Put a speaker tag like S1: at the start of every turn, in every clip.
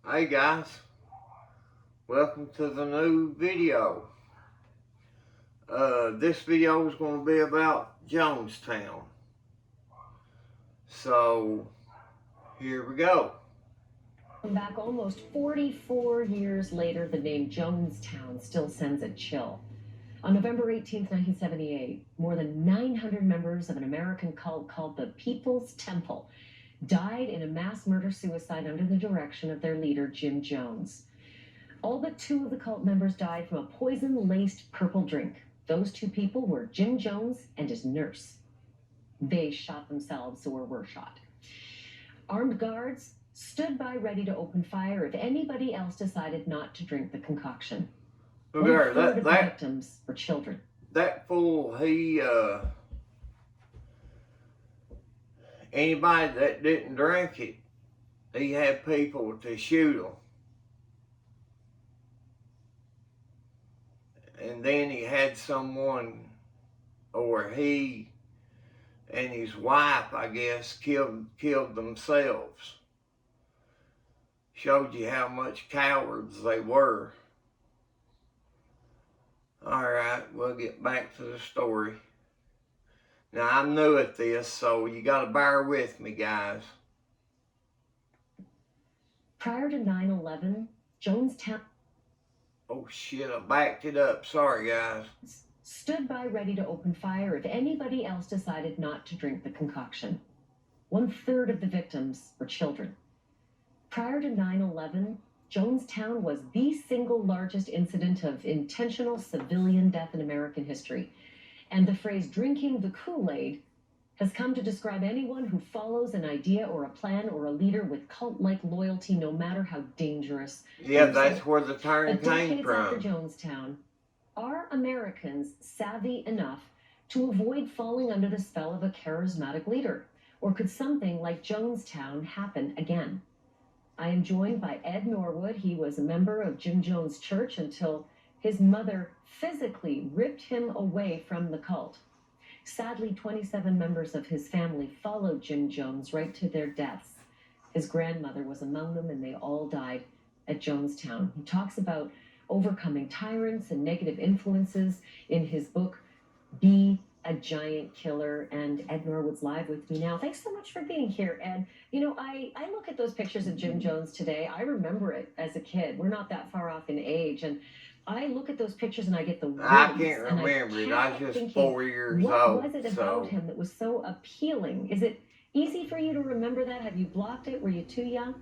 S1: Hey guys, welcome to the new video. This video is going to be about Jonestown. So, here we go.
S2: Back almost 44 years later, the name Jonestown still sends a chill. On November 18, 1978, more than 900 members of an American cult called the People's Temple died in a mass murder-suicide under the direction of their leader, Jim Jones. All but two of the cult members died from a poison-laced purple drink. Those two people were Jim Jones and his nurse. They shot themselves or were shot. Armed guards stood by ready to open fire if anybody else decided not to drink the concoction.
S1: Look there,
S2: the victims were children.
S1: That fool, anybody that didn't drink it, he had people to shoot them. And then he had someone, or he and his wife, I guess, killed themselves. Showed you how much cowards they were. Alright, we'll get back to the story. Now, I'm new at this, so you gotta bear with me, guys.
S2: Prior to 9/11, Jonestown...
S1: Oh shit, I backed it up. Sorry, guys.
S2: Stood by ready to open fire if anybody else decided not to drink the concoction. 1/3 of the victims were children. Prior to 9/11, Jonestown was the single largest incident of intentional civilian death in American history. And the phrase drinking the Kool-Aid has come to describe anyone who follows an idea or a plan or a leader with cult-like loyalty, no matter how dangerous.
S1: Yeah, that's where the term came
S2: Decades
S1: from.
S2: after Jonestown, are Americans savvy enough to avoid falling under the spell of a charismatic leader? Or could something like Jonestown happen again? I am joined by Ed Norwood. He was a member of Jim Jones' church until his mother physically ripped him away from the cult. Sadly, 27 members of his family followed Jim Jones right to their deaths. His grandmother was among them, and they all died at Jonestown. He talks about overcoming tyrants and negative influences in his book, Be a Giant Killer. And Ed Norwood's live with me now. Thanks so much for being here, Ed. You know, I look at those pictures of Jim Jones today. I remember it as a kid. We're not that far off in age. And I look at those pictures and I get the words.
S1: I can't remember it. I was just 4 years old.
S2: What was it about him that was so appealing? Is it easy for you to remember that? Have you blocked it? Were you too young?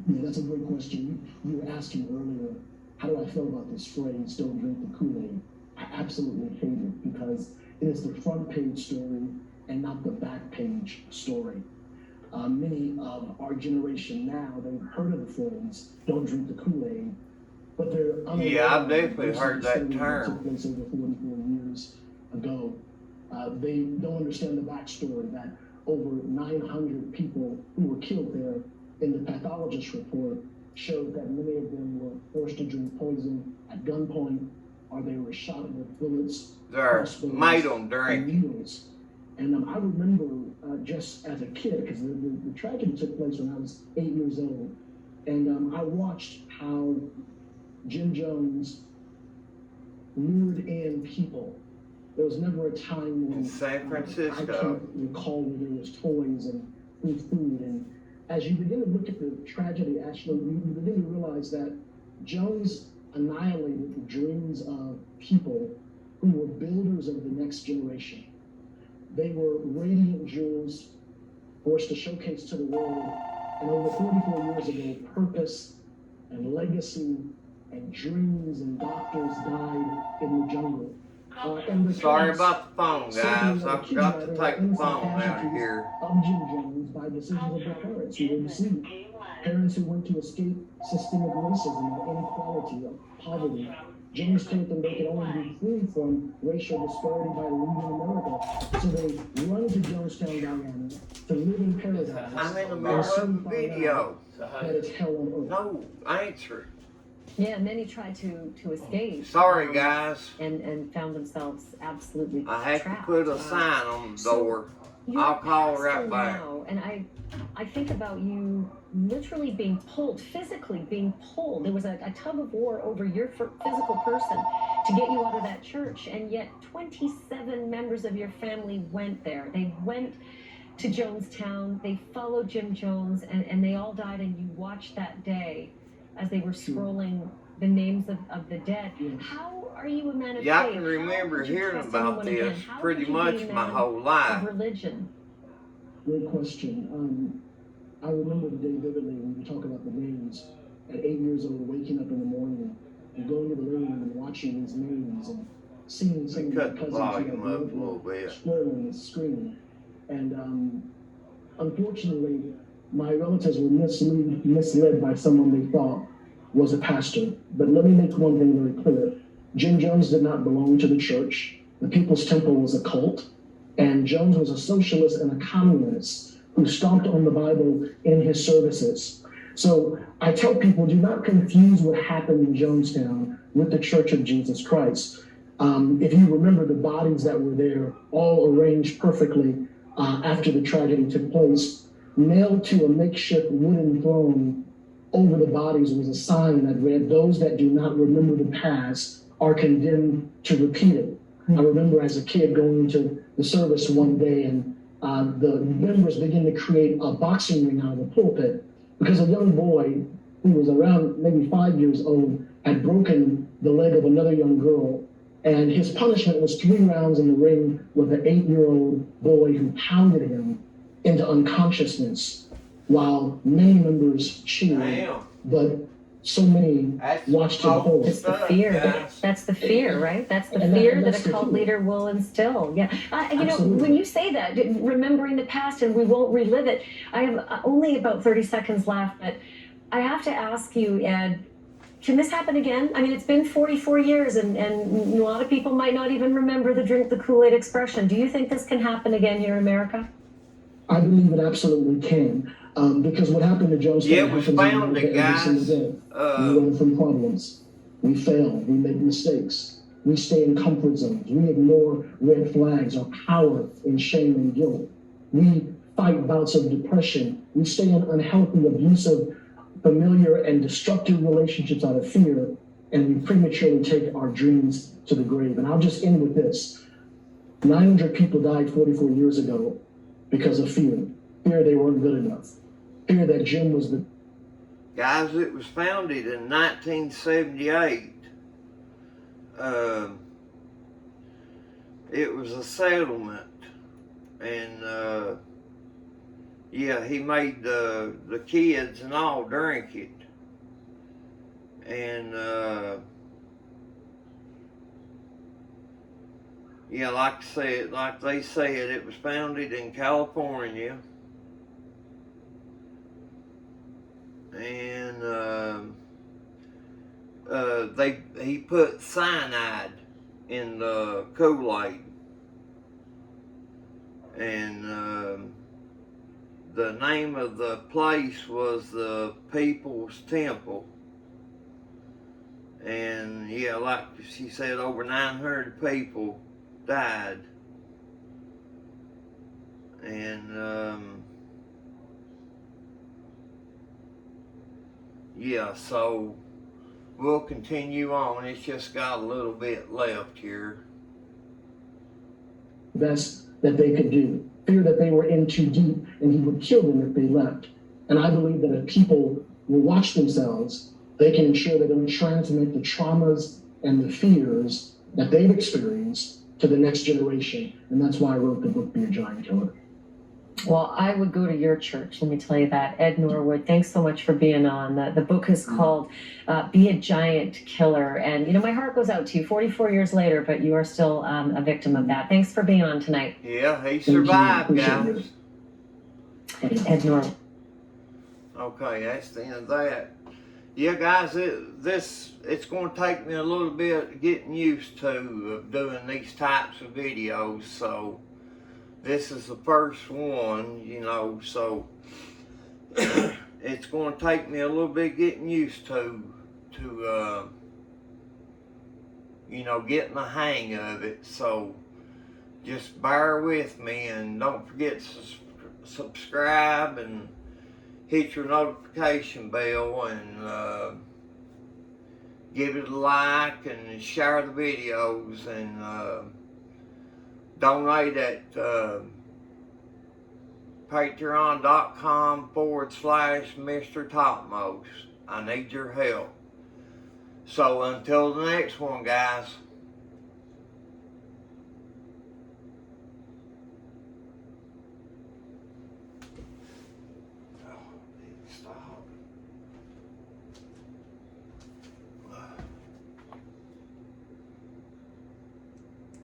S3: Yeah, that's a great question. You were asking earlier, how do I feel about this phrase, don't drink the Kool-Aid? I absolutely hate it because it is the front page story and not the back page story. Many of our generation now, they've heard of the phrase, don't drink the Kool-Aid, but they're unaware.
S1: Yeah, I've definitely heard that term.
S3: Took place over 44 years ago. They don't understand the backstory that over 900 people who were killed there in the pathologist report showed that many of them were forced to drink poison at gunpoint, or they were shot with bullets,
S1: They're made them drink.
S3: needles. And I remember just as a kid, because the tragedy took place when I was 8 years old, and I watched how Jim Jones lured in people. There was never a time when
S1: In San Francisco.
S3: I can't recall where there was toys and food. And as you begin to look at the tragedy, actually, you begin to realize that Jones annihilated the dreams of people who were builders of the next generation. They were radiant jewels for us to showcase to the world. And over 44 years ago, purpose and legacy and dreams and doctors died in the jungle.
S1: Sorry about the phone, guys. I forgot to take the phone out of here.
S3: Of Jim Jones by decisions of their parents who were deceived. Parents who went to escape systemic racism, inequality, poverty. James told them they could only be free from racial disparity by leaving America. So they run to Jonestown, Guyana, to live in paradise.
S1: I'm in the middle of a video.
S3: That it's hell on earth.
S1: No, answer it.
S2: Yeah, many tried to escape.
S1: Sorry, guys.
S2: And found themselves absolutely
S1: I had
S2: trapped.
S1: to put a sign on the door.
S2: You're
S1: I'll call
S2: a
S1: right
S2: pastor
S1: back.
S2: now, and I think about you literally being pulled, physically being pulled. There was a tug of war over your physical person to get you out of that church, and yet 27 members of your family went there. They went to Jonestown, they followed Jim Jones, and they all died, and you watched that day as they were scrolling the names of the dead.
S3: Yes.
S2: How are you a man of
S1: Yeah, I
S2: faith?
S1: can
S2: How
S1: remember
S2: could you
S1: hearing
S2: trust
S1: about
S2: anyone again?
S1: this
S2: How
S1: pretty
S2: could you be a
S1: much my
S2: man
S1: whole
S2: of
S1: life.
S2: religion?
S3: Great question. I remember the day vividly when you talk about the names. At 8 years old, waking up in the morning and going to the living room and watching these names and seeing some of my
S1: Cut the
S3: cousins who
S1: volume
S3: had
S1: up
S3: grown
S1: a
S3: up
S1: little bit.
S3: scrolling and screaming. And unfortunately, my relatives were misled by someone they thought was a pastor. But let me make one thing very clear. Jim Jones did not belong to the church. The People's Temple was a cult. And Jones was a socialist and a communist who stomped on the Bible in his services. So I tell people, do not confuse what happened in Jonestown with the Church of Jesus Christ. If you remember the bodies that were there, all arranged perfectly after the tragedy took place, nailed to a makeshift wooden throne over the bodies was a sign that read, "Those that do not remember the past are condemned to repeat it." I remember as a kid going into the service one day, and the members began to create a boxing ring out of the pulpit because a young boy who was around maybe 5 years old had broken the leg of another young girl, and his punishment was 3 rounds in the ring with an 8-year-old boy who pounded him into unconsciousness while many members cheered.
S1: Damn.
S3: But so many
S1: That's
S3: watched him
S1: cold
S3: hold.
S2: It's the
S1: stuff,
S2: fear.
S1: guys.
S2: That's the fear, right? That's the
S3: And
S2: fear that
S3: that's
S2: a
S3: the
S2: cult
S3: fear.
S2: leader will instill. Yeah. You know,
S3: Absolutely.
S2: when you say that, remembering the past and we won't relive it, I have only about 30 seconds left, but I have to ask you, Ed, can this happen again? I mean, it's been 44 years, and a lot of people might not even remember the drink the Kool-Aid expression. Do you think this can happen again here in America?
S3: I believe it absolutely can. Because what happened to Jonestown
S1: Yeah, it was
S3: happens in
S1: founded,
S3: America every single
S1: guys.
S3: day. We run from problems. We fail. We make mistakes. We stay in comfort zones. We ignore red flags or power in shame and guilt. We fight bouts of depression. We stay in unhealthy, abusive, familiar, and destructive relationships out of fear, and we prematurely take our dreams to the grave. And I'll just end with this. 900 people died 44 years ago because of fear. Fear they weren't good enough. Fear that Jim was the...
S1: Guys, it was founded in 1978. It was a settlement, and yeah, he made the kids and all drink it, and yeah, like they said, it was founded in California, and he put cyanide in the Kool-Aid, and the name of the place was the People's Temple. And yeah, like she said, over 900 people died. And yeah, so we'll continue on. It's just got a little bit left here.
S3: best that they could do. Fear that they were in too deep and he would kill them if they left. And I believe that if people will watch themselves, they can ensure they don't transmit the traumas and the fears that they've experienced to the next generation. And that's why I wrote the book, Be a Giant Killer.
S2: Well, I would go to your church, let me tell you that. Ed Norwood, thanks so much for being on. The book is called Be a Giant Killer. And, you know, my heart goes out to you 44 years later, but you are still a victim of that. Thanks for being on tonight.
S1: Yeah, he survived, guys.
S2: Ed Norwood.
S1: Okay, that's the end of that. Yeah, guys, it's going to take me a little bit getting used to of doing these types of videos, so this is the first one, you know, so it's going to take me a little bit getting used to you know, getting the hang of it. So just bear with me, and don't forget to subscribe and hit your notification bell, and give it a like and share the videos, and donate at patreon.com/Mr. Topmost. I need your help. So until the next one, guys.